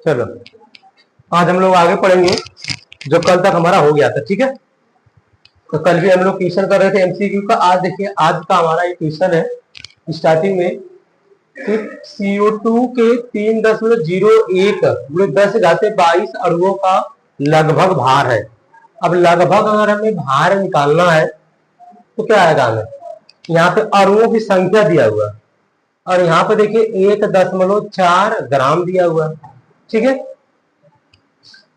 चलो आज हम लोग आगे पढ़ेंगे जो कल तक हमारा हो गया था। ठीक है, तो कल भी हम लोग क्वेश्चन कर रहे थे एमसीक्यू का। आज देखिए आज का हमारा एक क्वेश्चन है स्टार्टिंग में कि CO2 के 3.01 गुणे 10⁻22 अणुओं का लगभग भार है। अब लगभग अगर हमें भार निकालना है तो क्या आएगा हमें, यहाँ पे अणुओं की संख्या दिया हुआ है और यहाँ पे देखिए 1.4 ग्राम दिया हुआ है। ठीक है,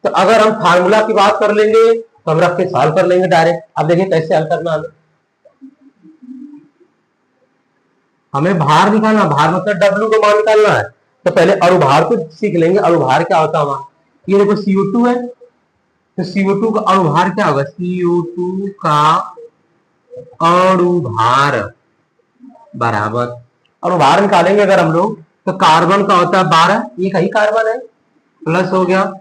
तो अगर हम फार्मूला की बात कर लेंगे तो हम रख के सॉल्व कर लेंगे डायरेक्ट। अब देखिए कैसे हल करना है। हमें भार निकालना, भार मतलब डब्ल्यू का मान निकालना है। तो पहले अणुभार को सीख लेंगे, अणुभार क्या होता है हमारा। ये देखो CO2 है, तो CO2 का अणुभार क्या होगा, CO2 का अणुभार बराबर, अणुभार निकालेंगे अगर हम लोग तो कार्बन का होता है 12, एक ही कार्बन है, प्लस हो गया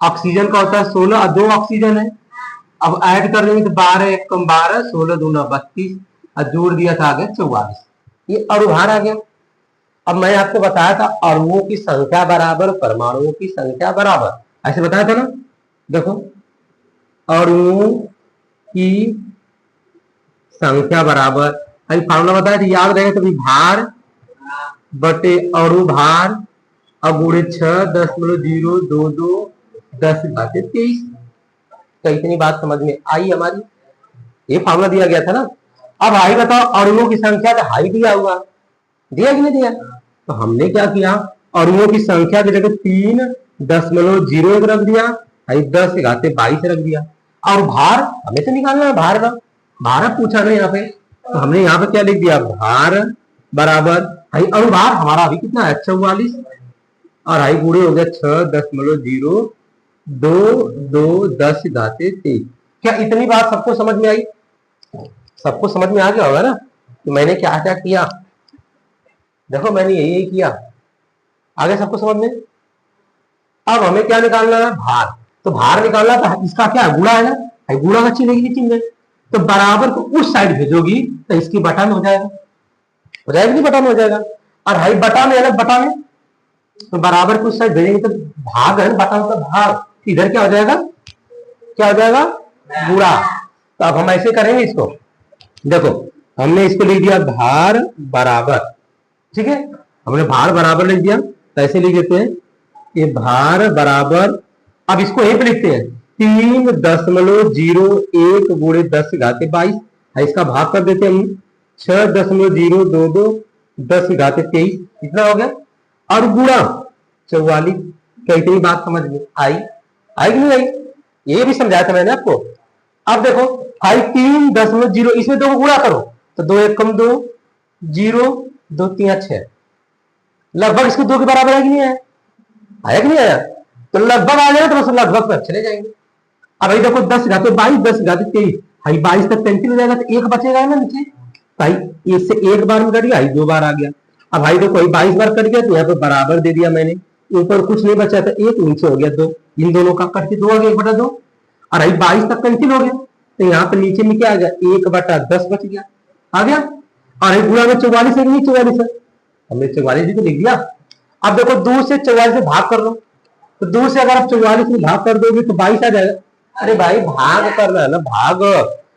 ऑक्सीजन का होता है 16 और 2 ऑक्सीजन है। अब ऐड कर देंगे तो 12 एक कम 12, 16 दूना 32 और जोड़ दिया था आगे 44। ये अणुभार आ गया। अब मैं आपको बताया था अणुओं की संख्या बराबर परमाणुओं की संख्या बराबर, ऐसे बताया था ना। देखो अणुओं की संख्या बराबर, अभी फार्मूला बताया तो याद रहेगा। तो भार बटे अणुभार अब गुणे 6.022 10/23। तो इतनी बात समझ में आई हमारी, ये फार्मूला दिया गया था ना। अब हाई बताओ, अणुओं की संख्या तो हाई दिया हुआ, दिया कि नहीं दिया। तो हमने क्या किया, अणुओं की संख्या की जगह 3.01 रख दिया, 10⁻22 रख दिया। और भार हमें तो निकालना है, भार का भार पूछा ना यहाँ पे, तो हमने यहाँ पे क्या लिख दिया, भार बराबर अणुभार हमारा अभी कितना है 44 और हाई गुणे हो गया 6.022 क्या इतनी बात सबको समझ में आई, सबको समझ में आ गया होगा ना कि मैंने क्या क्या किया। देखो मैंने यही किया, आगे सबको समझ में। अब हमें क्या निकालना है, भार। तो भार निकालना तो इसका क्या है, गुणा है ना, गुणा का चिन्ह है, चिन्ह है। तो बराबर को उस साइड भेजोगी तो इसकी बटा में हो जाएगा, हो जाएगा नहीं, बटा में हो जाएगा। और हाई बटा में है ना, बटा में तो बराबर को उस साइड भेजेंगे तो भाग है ना, बटा मतलब भाग, इधर क्या हो जाएगा, क्या हो जाएगा, गुणा। तो अब हम ऐसे करेंगे इसको, देखो हमने इसको लिख दिया भार बराबर, ठीक है, हमने भार बराबर लिख दिया तो ऐसे लिख देते हैं ये भार बराबर, अब इसको एक लिखते हैं 3.01 गुणे 10⁻22, इसका भाग कर देते हैं हम 6.022 10⁻23, इतना हो गया। और गुणा 44। क्या इतनी बात समझ में आई, आई कि नहीं आई, ये भी समझाया था मैंने आपको। अब देखो 3.0 इसमें दो गुणा करो तो 2 1 कम 2 0 2 3 6, लगभग इसको 2 के बराबर है कि नहीं आया, आया कि नहीं आया। तो लगभग आ जाएगा तो बस लगभग पर चले जाएंगे। अब भाई देखो 10⁻22 10⁻23, भाई 22 तक कैंसिल हो जाएगा तो एक बचेगा ना नीचे, भाई इससे एक बार में कट गया, 2 बार आ गया। अब भाई देखो 22 बार कट गया तो यहाँ पे बराबर दे दिया मैंने, ऊपर कुछ नहीं बचा था एक, नीचे हो गया 2, इन दोनों का कट के 2 आ गया 1/2। और भाई 22 तक कैंसिल हो गया तो यहाँ पे नीचे में क्या आ गया, 1/10 बच गया, आ गया। और गुणा में 44 है कि नहीं, 44 है, हमने 44 भी तो लिख दिया। अब देखो 2 से 44 से भाग कर लो, तो 2 से अगर आप 44 में भाग कर दोगे तो 22 आ जाएगा। अरे भाई भाग करना है ना, भाग।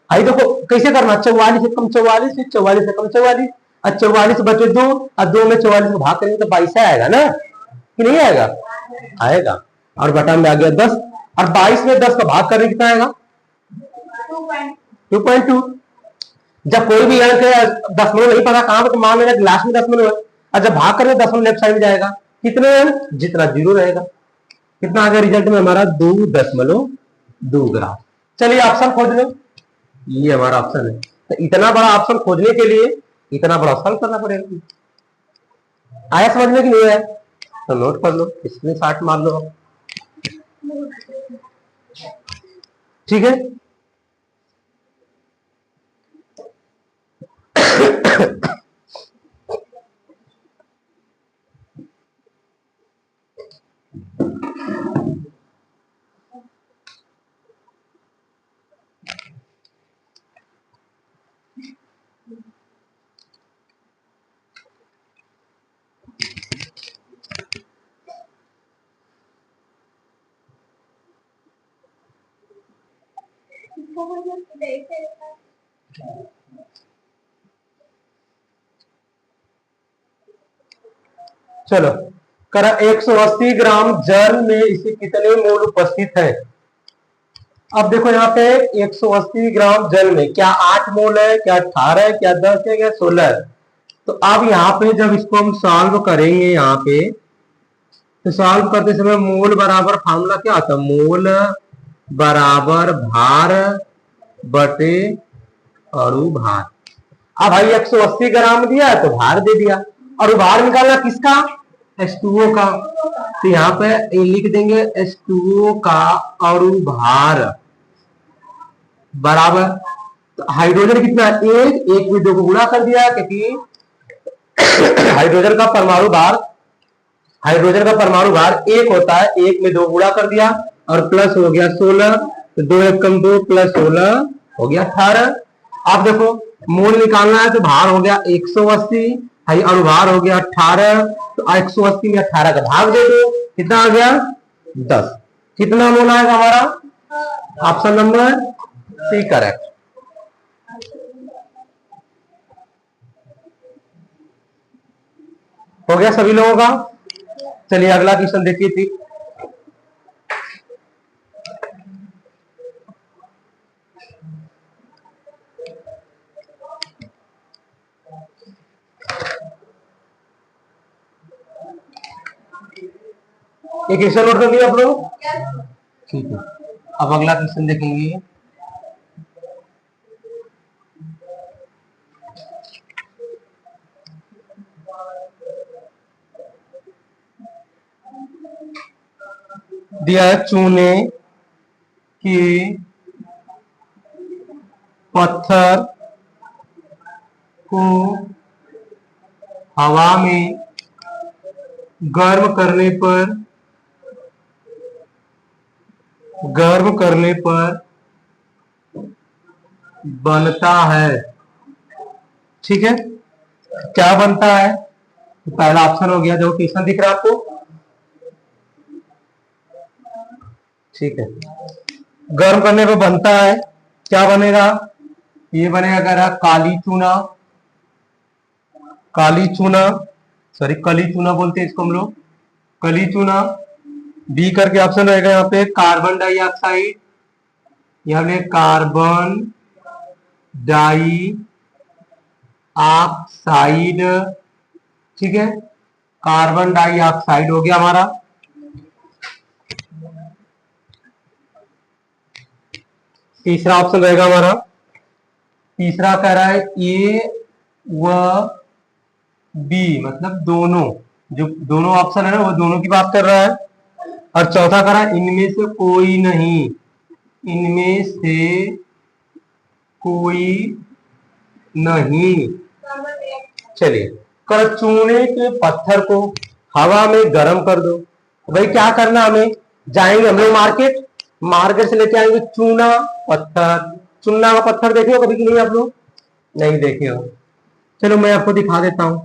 भाई देखो कैसे करना, 44 से कम 44, फिर 44 से कम 44 और 44 बचे 2 और 2 में 44 को भाग करेंगे तो 22 आएगा ना, कि नहीं आएगा, आएगा। और बटा में आ गया 10, और 22 में 10 का भाग करने कितना आएगा 2.2। जब कोई भी अंक है दशमलव नहीं पता कहां पर, तो मान लेना लास्ट में दशमलव है, और जब भाग करेंगे दशमलव लेफ्ट साइड में जाएगा, कितने अंक जितना जीरो रहेगा। कितना आ गया रिजल्ट में हमारा 2.2 ग्राम। चलिए ऑप्शन खोज लो, ये हमारा ऑप्शन है। तो इतना बड़ा ऑप्शन खोजने के लिए इतना बड़ा सॉल्व करना पड़ेगा। आया समझ में कि नहीं आया, तो नोट कर लो, इसमें 60 मार लो, ठीक है। चलो करा 180 ग्राम जल में इसे कितने मोल उपस्थित है। अब देखो यहाँ पे 180 ग्राम जल में क्या 8 मोल है, क्या 18 है, क्या 10 है, क्या 16 है। तो अब यहाँ पे जब इसको हम सॉल्व करेंगे यहाँ पे, तो सॉल्व करते समय मोल बराबर फार्मूला क्या आता है, मोल बराबर भार बटे अणु भार। अब भाई 180 ग्राम दिया है तो भार दे दिया, और भार निकालना किसका, H2O का। तो यहाँ पे लिख देंगे H2O का अणु भार बराबर, तो हाइड्रोजन कितना है, एक में 2 को गुणा कर दिया, क्योंकि हाइड्रोजन का परमाणु भार, हाइड्रोजन का परमाणु भार 1 होता है, 1 में 2 गुणा कर दिया और प्लस हो गया 16, तो 2 1 कम 2 प्लस 16 हो गया 18। अब देखो मोल निकालना है तो भार हो गया 180, अनुभार हो गया 18, तो 180 में 18 का भाग दे दो, कितना आ गया 10। कितना मोल आएगा हमारा, ऑप्शन नंबर सी करेक्ट। हो गया सभी लोगों का। चलिए अगला क्वेश्चन देखिए थी। एक क्वेश्चन नोट कर लिया आप लोग, ठीक है। अब अगला क्वेश्चन देखेंगे। दिया है चूने के पत्थर को हवा में गर्म करने पर बनता है, ठीक है। क्या बनता है, तो पहला ऑप्शन हो गया जो क्वेश्चन दिख रहा है आपको, ठीक है। गर्म करने पर बनता है, क्या बनेगा, ये बनेगा कह काली चूना, काली चूना, सॉरी कली चूना बोलते हैं इसको हम लोग, कली चूना। बी करके ऑप्शन रहेगा यहाँ पे कार्बन डाइऑक्साइड, यहाँ पे कार्बन डाई ऑक्साइड, ठीक है। कार्बन डाइऑक्साइड हो गया हमारा। तीसरा ऑप्शन रहेगा हमारा, तीसरा कह रहा है ए व बी, मतलब दोनों, जो दोनों ऑप्शन है ना वो दोनों की बात कर रहा है। और चौथा कह रहा है इनमें से कोई नहीं, इनमें से कोई नहीं। चलिए कर चूने के पत्थर को हवा में गर्म कर दो। भाई क्या करना, हमें जाएंगे हम लोग मार्केट, मार्केट से लेके आएंगे चूना पत्थर। चूना का पत्थर देखे हो कभी कि नहीं आप लोग, नहीं देखे हो, चलो मैं आपको दिखा देता हूं।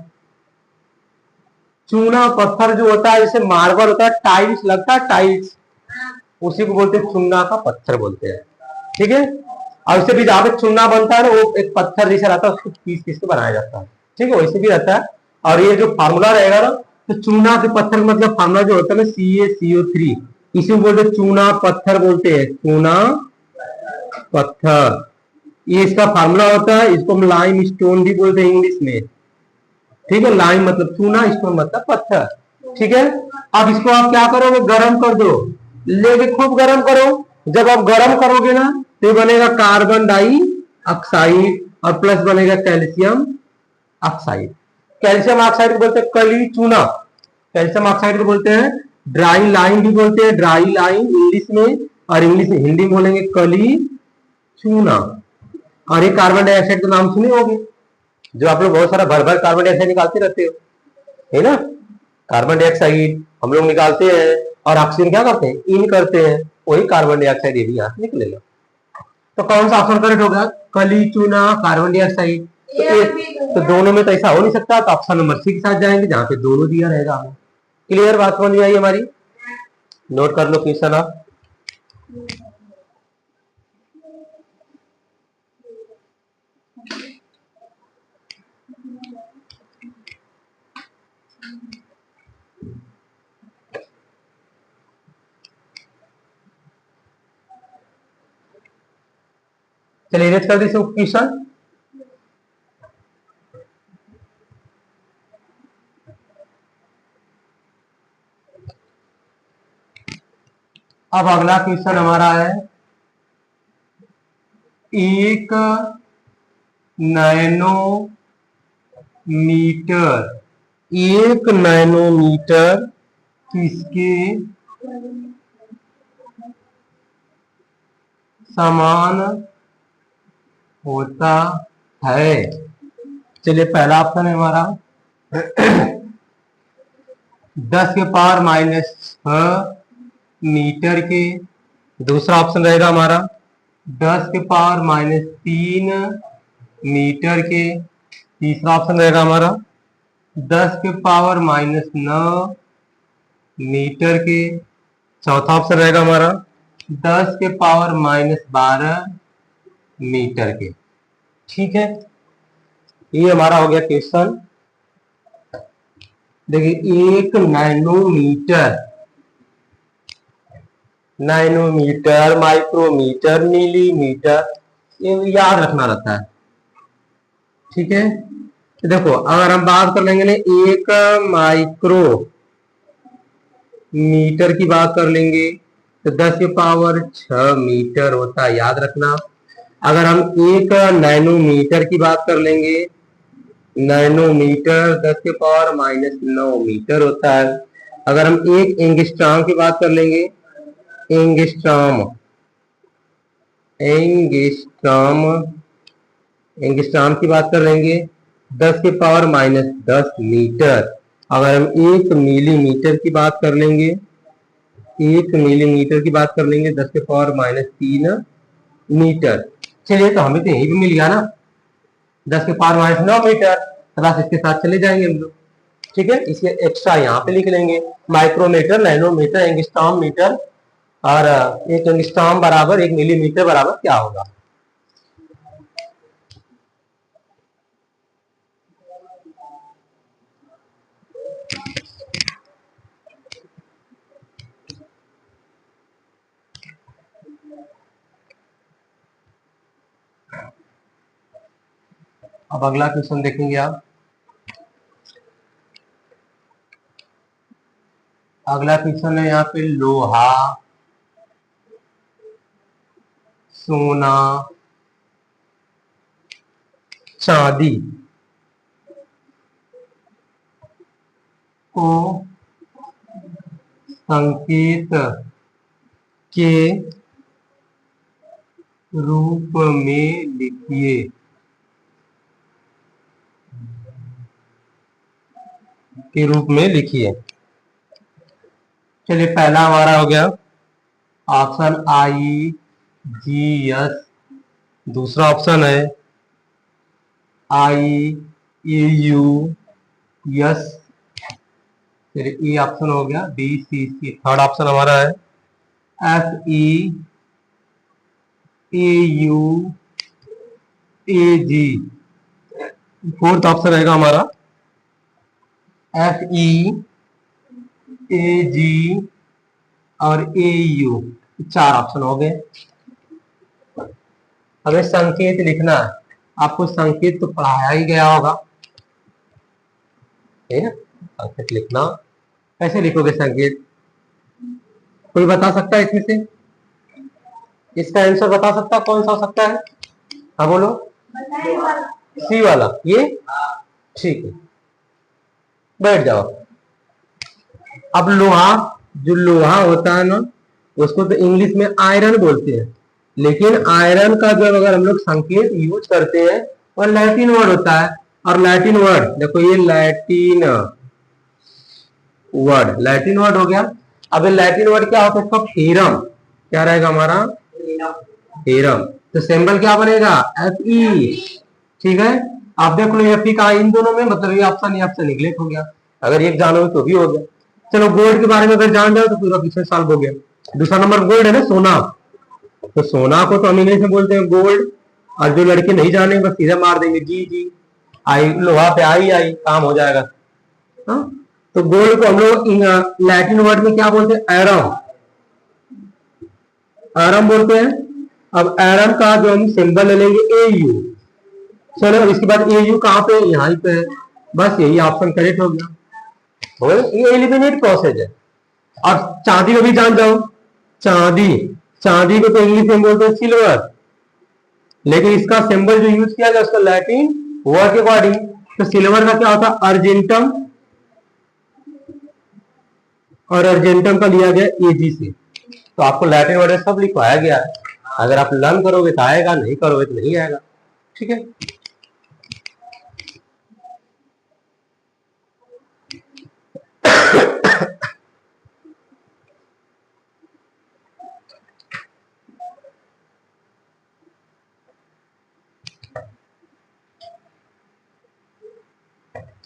चूना पत्थर जो होता है जैसे मार्बल होता है, टाइल्स लगता है, टाइल्स, उसी को बोलते हैं चूना का पत्थर बोलते हैं, ठीक है। और उससे भी जहां पे चूना बनता है ना वो एक पत्थर जैसा रहता है, उसको पीस पीस के बनाया जाता है, ठीक है, वैसे भी रहता है। और ये जो फार्मूला रहेगा ना, तो चूना के पत्थर मतलब फार्मूला जो होता है ना CaCO3, इसी को बोलते चूना पत्थर बोलते हैं, चूना पत्थर, ये इसका फार्मूला होता है। इसको हम लाइम स्टोन भी बोलते हैं इंग्लिश में, ठीक है। लाइम मतलब चूना, स्टोन मतलब पत्थर, ठीक है। अब इसको आप क्या करोगे, गर्म कर दो, लेके खूब गर्म करो। जब आप गर्म करोगे ना तो बनेगा कार्बन डाई ऑक्साइड और प्लस बनेगा कैल्शियम ऑक्साइड। कैल्शियम ऑक्साइड को बोलते हैं कली चूना, कैल्शियम ऑक्साइड को बोलते हैं ड्राई लाइम भी बोलते हैं, ड्राई लाइम इंग्लिश में, और इंग्लिश में हिंदी में बोलेंगे कली चूना। और ये कार्बन डाइऑक्साइड का नाम सुने होंगे, जो आप लोग बहुत सारा भर भर कार्बन डाइऑक्साइड निकालते रहते हो, है ना। कार्बन डाइऑक्साइड हम लोग निकालते हैं और ऑक्सीजन क्या करते हैं, इन करते हैं, वही कार्बन डाइऑक्साइड ये भी यहाँ से निकलेगा। तो कौन सा ऑप्शन करेक्ट होगा, कली चूना कार्बन डाइऑक्साइड। तो दोनों में तो ऐसा हो नहीं सकता, तो ऑप्शन नंबर सी के साथ जाएंगे जहां पे दोनों दिया रहेगा। क्लियर बात समझ में आई हमारी, नोट कर लो क्वेश्चन आप। चलिए इरेज कर दीजिए क्वेश्चन। अब अगला क्वेश्चन हमारा है, एक नैनोमीटर, एक नैनोमीटर किसके समान होता है? चलिए पहला ऑप्शन है हमारा 10 के पावर -6 मीटर के। दूसरा ऑप्शन रहेगा हमारा 10 के पावर -3 मीटर के। तीसरा ऑप्शन रहेगा हमारा 10 के पावर -9 मीटर के। चौथा ऑप्शन रहेगा हमारा 10 के पावर -12 मीटर के। ठीक है, ये हमारा हो गया क्वेश्चन। देखिए एक नैनोमीटर, नैनोमीटर, माइक्रोमीटर, मिलीमीटर, ये याद रखना रहता है। ठीक है, तो देखो अगर हम बात कर लेंगे ना, एक माइक्रो मीटर की बात कर लेंगे तो 10 के पावर 6 मीटर होता है, याद रखना। अगर हम एक नैनोमीटर की बात कर लेंगे, नैनोमीटर 10 के पावर -9 मीटर होता है। अगर हम एक एंगस्ट्रॉम की बात कर लेंगे, एंगस्ट्रॉम, एंगस्ट्रॉम, एंगस्ट्रॉम की बात कर लेंगे 10 के पावर -10 मीटर। अगर हम एक मिलीमीटर की बात कर लेंगे, एक मिलीमीटर की बात कर लेंगे 10 के पावर -3 मीटर। चलिए तो हमें तो यही भी मिल गया ना, 10 के पावर -9 मीटर, तो बस इसके साथ चले जाएंगे हम लोग। ठीक है, इसके एक्स्ट्रा यहाँ पे लिख लेंगे माइक्रोमीटर, नैनोमीटर, एंगस्ट्रॉम मीटर, और एक एंगस्ट्रॉम बराबर 1 मिलीमीटर बराबर क्या होगा। अब अगला क्वेश्चन देखेंगे आप। अगला क्वेश्चन है यहाँ पे लोहा, सोना, चांदी को संकेत के रूप में लिखिए। के रूप में लिखिए। चलिए पहला हमारा हो गया ऑप्शन IGS। दूसरा ऑप्शन है IAUS। फिर ई ऑप्शन हो गया BCC। थर्ड ऑप्शन हमारा है FEAUAG। फोर्थ ऑप्शन रहेगा हमारा FEAG और AU। चार ऑप्शन हो गए। हमें संकेत लिखना है, आपको संकेत तो पढ़ाया ही गया होगा, है ना। संकेत लिखना कैसे लिखोगे संकेत, कोई बता सकता है इसमें से? इसका आंसर बता सकता है? कौन सा हो सकता है? हाँ बोलो। सी वाला, ये ठीक है, बैठ जाओ। अब लोहा, जो लोहा होता है ना, उसको तो इंग्लिश में आयरन बोलते हैं, लेकिन आयरन का जब अगर हम लोग संकेत यूज करते हैं वो लैटिन वर्ड होता है। और लैटिन वर्ड देखो, ये लैटिन वर्ड, लैटिन वर्ड हो गया। अब ये लैटिन वर्ड क्या होता है? इसका थ्योरम क्या रहेगा हमारा? थ्योरम। तो सिंबल क्या बनेगा? FE। ठीक है, आप देख लो FE का इन दोनों में, मतलब ये ऑप्शन निगलेक्ट हो गया। अगर एक जानो तो भी हो गया। चलो गोल्ड के बारे में अगर जान जाओ तो पूरा पीछे साल हो गया। दूसरा नंबर गोल्ड है ना, सोना। तो सोना को तो हम इंग्लिश में बोलते हैं गोल्ड, और जो लड़के नहीं जाने बस सीधा मार देंगे जी। आई लोहा पे आई काम हो जाएगा। हाँ? तो गोल्ड को हम लोग लैटिन वर्ड में क्या बोलते हैं? एरम, एरम बोलते हैं। अब एरम का जो हम सिंबल ले लेंगे AU। चलो इसके बाद AU कहाँ पे? यहाँ पे है। बस यही ऑप्शन करेक्ट हो गया। ये एलिमिनेट प्रोसेस है। और चांदी को भी जान जाओ, चांदी, चांदी को तो इंग्लिश में बोलते हैं सिल्वर, लेकिन इसका सिंबल जो यूज किया गया उसका लैटिन वर्ड के अकॉर्डिंग, तो सिल्वर का क्या होता है? अर्जेंटम, और अर्जेंटम का लिया गया AG से। तो आपको लैटिन वर्ड सब लिखवाया गया है, अगर आप लर्न करोगे तो आएगा, नहीं करोगे तो नहीं आएगा। ठीक है,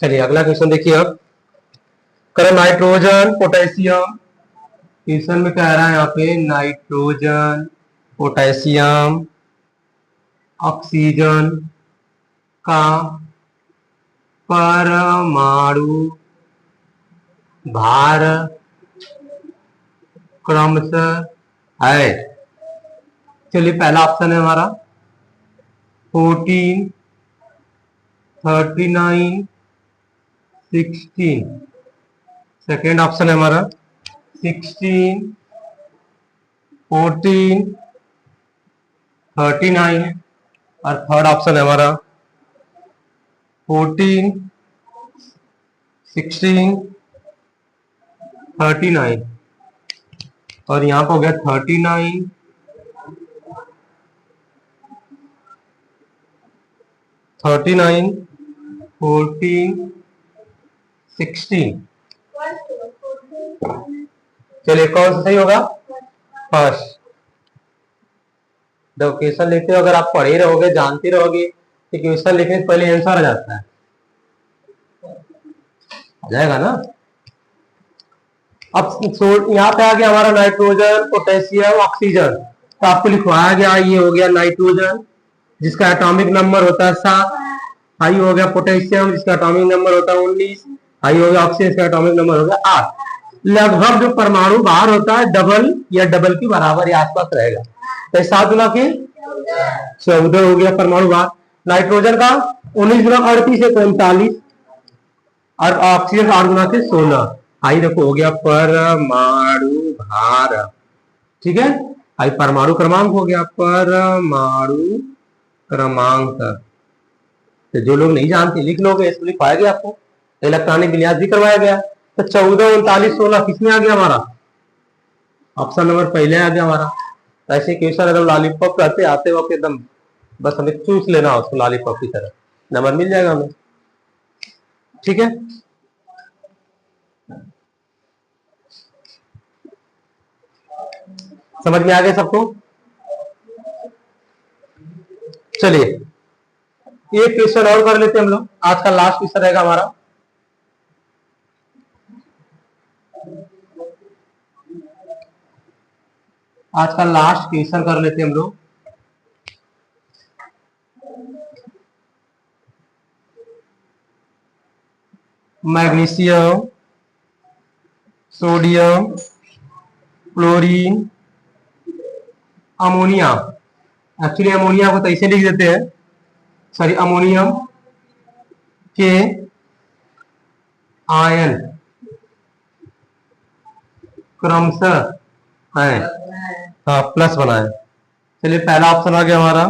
चलिए अगला क्वेश्चन देखिए। अब करो नाइट्रोजन पोटेशियम, क्वेश्चन में कह रहा है यहाँ पे नाइट्रोजन पोटेशियम ऑक्सीजन का परमाणु भार क्रमशः है। चलिए पहला ऑप्शन है हमारा 14, 39, 16। सेकेंड ऑप्शन है हमारा 16, 14, 39, और थर्ड ऑप्शन है हमारा 14, 16, 39, और यहाँ पर हो गया 39, 39, 14, 16। चलिए कौन सा सही होगा? फर्स्ट। जब क्वेश्चन लिखते हो अगर आप पढ़े रहोगे, जानते रहोगे, तो क्वेश्चन लिखने से पहले आंसर आ जाता है, आ जाएगा ना। अब यहाँ पे आ गया हमारा नाइट्रोजन पोटेशियम ऑक्सीजन, तो आपको लिखवाया गया ये हो गया नाइट्रोजन जिसका एटॉमिक नंबर होता है 7, हाई हो गया पोटेशियम जिसका एटॉमिक नंबर होता है 19, हाई हो गया ऑक्सीजन जिसका एटॉमिक नंबर होगा 8। लगभग जो परमाणु बाहर होता है डबल या डबल के बराबर या आसपास रहेगा। तो 7 गुना के 14 हो गया परमाणु बाहर। नाइट्रोजन का 19 गुना 38 है 39, और ऑक्सीजन का 8 गुना के 16। आई देखो हो गया परमाणु भार। ठीक है, आई परमाणु क्रमांक हो गया परमाणु क्रमांक। तो जो लोग नहीं जानते लिख लोगे, इसको लिखवाया गया आपको, इलेक्ट्रॉनिक विन्यास भी करवाया गया। तो 14, 39, 16 किसमें आ गया हमारा? ऑप्शन नंबर पहले आ गया हमारा। ऐसे क्वेश्चन एकदम लॉलीपॉप कहते आते वक्त एकदम बस हमें चूस लेना उसको लॉलीपॉप की तरह, नंबर मिल जाएगा हमें। ठीक है, समझ में आ गया सबको? चलिए एक क्वेश्चन और कर लेते हैं हम लोग, आज का लास्ट क्वेश्चन रहेगा हमारा। आज का लास्ट क्वेश्चन कर लेते हैं हम लोग। Magnesium, sodium, chlorine, ammonia. Actually ammonia को तो ऐसे लिख देते हैं, सॉरी अमोनियम के आयन क्रमशः है, हाँ प्लस बनाए। चलिए पहला ऑप्शन आ गया हमारा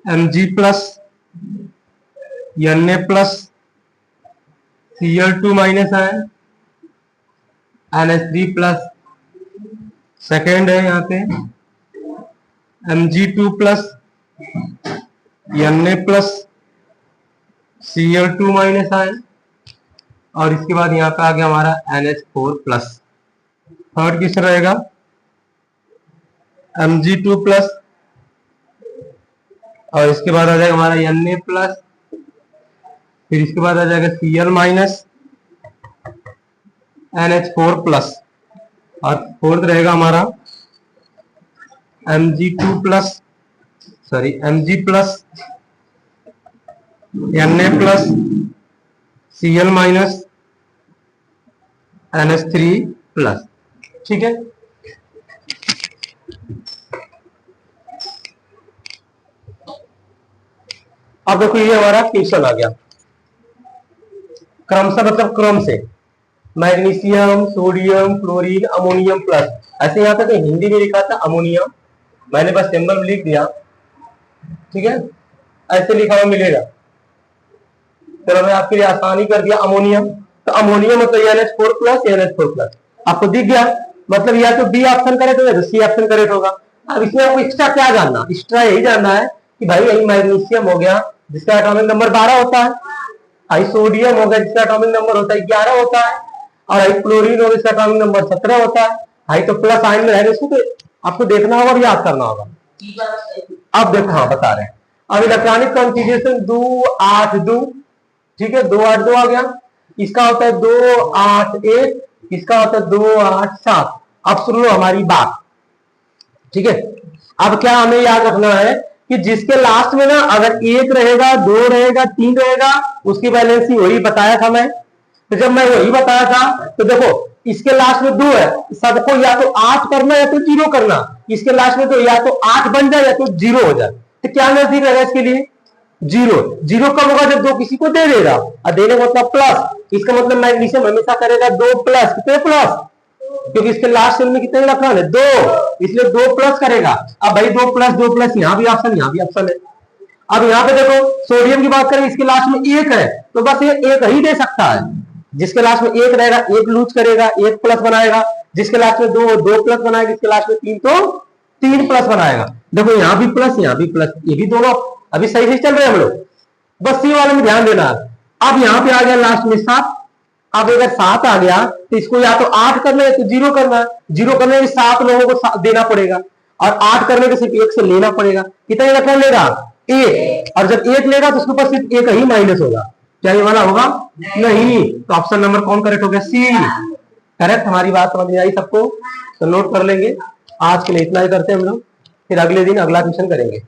Mg plus, Na plus, Cl2 minus है, NH3 प्लस। सेकेंड है यहाँ पे Mg2 plus, Na plus, Cl2 minus है, और इसके बाद यहाँ पे आ गया हमारा NH4 प्लस। थर्ड किस रहेगा Mg2 प्लस, और इसके बाद आ जाएगा हमारा Na प्लस, फिर इसके बाद आ जाएगा Cl माइनस, NH4 प्लस, और फोर्थ रहेगा हमारा Mg2 plus, sorry Mg plus, Na plus, Cl minus, NH3+। ठीक है, अब देखो ये हमारा क्वेश्चन आ गया क्रम से, मतलब क्रम से, magnesium, sodium, chlorine, ammonium plus. ऐसे यहाँ पे तो हिंदी में लिखा था अमोनियम, मैंने बस सिंबल लिख दिया। ठीक है, ऐसे लिखा हुआ मिलेगा, चलो मैं आपके लिए आसानी कर दिया। अमोनियम, तो अमोनियम मतलब NH4+, NH4+। आपको दिख गया, मतलब या तो बी ऑप्शन करेक्ट होगा, सी ऑप्शन करेक्ट होगा। अब इसमें आपको एक्स्ट्रा क्या जानना, एक्स्ट्रा यही जानना है कि भाई यही मैग्नीशियम हो गया जिसका एटॉमिक नंबर 12 होता है, आई सोडियम हो गया जिसका एटॉमिक नंबर होता है 11 होता है, और आई क्लोरीन हो गया जिसका एटॉमिक नंबर 17 होता है। आई तो प्लस साइन में रहेगा, इसको तो आपको देखना होगा और याद करना होगा। अब देखो, हाँ बता रहे हैं, अब इलेक्ट्रॉनिक कॉन्फ़िगरेशन 2 8 2। ठीक है, 2 8 2 आ गया। इसका होता है 2 8 1, इसका होता है 2 8 7। अब सुन लो हमारी बात। ठीक है, अब क्या हमें याद रखना है कि जिसके लास्ट में ना अगर 1 रहेगा, 2 रहेगा, 3 रहेगा, उसकी वैलेंसी वही बताया था मैं। तो जब मैं वही बताया था तो देखो इसके लास्ट में 2 है, सबको या तो 8 करना या तो 0 करना। इसके लास्ट में तो या तो 8 बन जाए या तो 0 हो जाए। तो क्या नजदीक रहेगा इसके लिए? 0। 0 कब होगा? जब 2 किसी को दे देगा, और देने का मतलब प्लस। इसका मतलब मैग्नीशियम हमेशा करेगा 2 प्लस। कितने प्लस? क्योंकि इसके लास्ट सेल में कितने रखा है? 2, इसलिए 2 प्लस करेगा। अब भाई 2 प्लस 2 प्लस, यहां भी ऑप्शन, यहां भी ऑप्शन है। अब यहाँ पे देखो सोडियम की बात करें, इसके लास्ट में 1 है, तो बस ये 1 ही दे सकता है। जिसके लास्ट में 1 रहेगा 1 लूज करेगा, 1 प्लस बनाएगा। जिसके लास्ट में 2 प्लस बनाएगा, जिसके लास्ट में 3 तो 3 प्लस बनाएगा। देखो यहाँ भी प्लस, यहाँ भी प्लस, ये भी दोनों अभी सही से चल रहे हैं हम लोग, बस सी वाले में ध्यान देना। अब यहाँ पे आ गया लास्ट में 7। अब अगर 7 आ गया तो इसको या तो 8 करना है या तो 0 करना है। 0 करने में 7 लोगों को देना पड़ेगा, और 8 करने के सिर्फ 1 से लेना पड़ेगा। कितना इलेक्ट्रॉन लेगा? 1। और जब 1 लेगा तो उसके पास सिर्फ 1 ही माइनस होगा। क्या ये वाला होगा? नहीं। तो ऑप्शन नंबर कौन करेक्ट हो गया? C correct. हमारी बात समझ में आई सबको? तो नोट कर लेंगे। आज के लिए इतना ही करते हैं हम लोग, फिर अगले दिन अगला क्वेश्चन करेंगे।